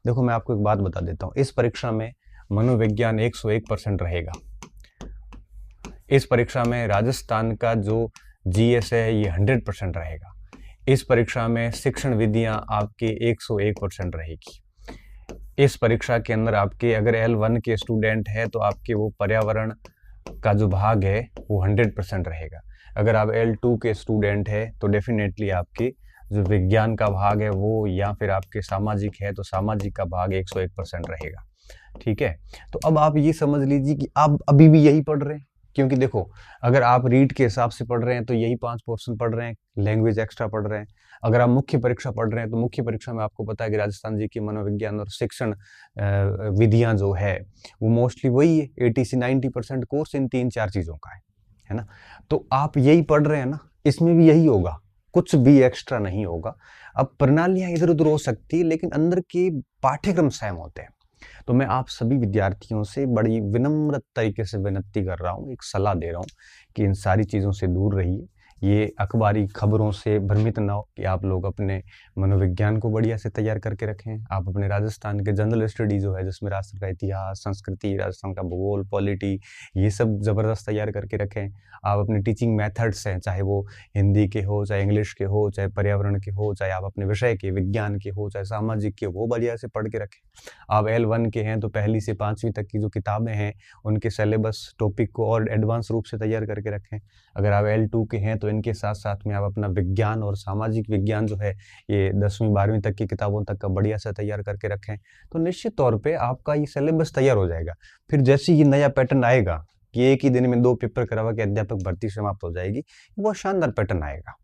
देखो मैं आपको एक बात बता देता हूँ, इस परीक्षा में मनोविज्ञान 101% रहेगा। इस परीक्षा में राजस्थान का जो जीएस है ये 100% रहेगा। इस परीक्षा में शिक्षण विधियां आपकी 101% रहेगी। इस परीक्षा के अंदर आपके अगर L1 के स्टूडेंट है तो आपके वो पर्यावरण का जो भाग है वो 100% रहेगा। अगर आप L2 के स्टूडेंट है तो डेफिनेटली आपके जो विज्ञान का भाग है वो, या फिर आपके सामाजिक है तो सामाजिक का भाग 101% रहेगा। ठीक है, तो अब आप ये समझ लीजिए कि आप अभी भी यही पढ़ रहे हैं, क्योंकि देखो अगर आप रीड के हिसाब से पढ़ रहे हैं तो यही 5 पोर्शन पढ़ रहे हैं, लैंग्वेज एक्स्ट्रा पढ़ रहे हैं। अगर आप मुख्य परीक्षा पढ़ रहे हैं तो मुख्य परीक्षा में आपको पता है कि राजस्थान जी की मनोविज्ञान और शिक्षण विधियां जो है वो मोस्टली वही है, 80 से 90% कोर्स इन 3-4 चीजों का है ना। तो आप यही पढ़ रहे हैं ना, इसमें भी यही होगा, कुछ भी एक्स्ट्रा नहीं होगा। अब प्रणालियां इधर उधर हो सकती है लेकिन अंदर के पाठ्यक्रम सेम होते हैं। तो मैं आप सभी विद्यार्थियों से बड़ी विनम्र तरीके से विनती कर रहा हूँ, एक सलाह दे रहा हूँ कि इन सारी चीज़ों से दूर रहिए। ये अखबारी खबरों से भ्रमित ना हो कि आप लोग अपने मनोविज्ञान को बढ़िया से तैयार करके रखें। आप अपने राजस्थान के जनरल स्टडी जो है, जिसमें राजस्थान का इतिहास, संस्कृति, राजस्थान का भूगोल, पॉलिटी, ये सब ज़बरदस्त तैयार करके रखें। आप अपने टीचिंग मेथड्स हैं, चाहे वो हिंदी के हो, चाहे इंग्लिश के हो, चाहे पर्यावरण के हो, चाहे आप अपने विषय के विज्ञान के हो, चाहे सामाजिक के, वो बढ़िया से पढ़ के रखें। आप L1 के हैं तो पहली से 5वीं तक की जो किताबें हैं उनके सिलेबस टॉपिक को और एडवांस रूप से तैयार करके रखें। अगर आप L2 के हैं तो इनके साथ साथ में आप अपना विज्ञान और सामाजिक विज्ञान जो है ये 10वीं 12वीं तक की किताबों तक का बढ़िया से तैयार करके रखें, तो निश्चित तौर पे आपका ये सिलेबस तैयार हो जाएगा। फिर जैसे ये नया पैटर्न आएगा कि एक ही दिन में 2 पेपर करवा के अध्यापक भर्ती समाप्त हो जाएगी, वो शानदार पैटर्न आएगा।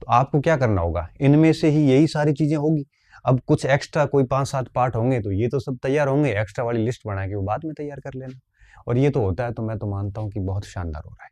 तो आपको क्या करना होगा, इनमें से ही यही सारी चीजें होगी। अब कुछ एक्स्ट्रा कोई 5-7 पार्ट होंगे तो ये तो सब तैयार होंगे, एक्स्ट्रा वाली लिस्ट बना के वो बाद में तैयार कर लेना। और ये तो होता है, तो मैं तो मानता हूँ कि बहुत शानदार हो रहा है।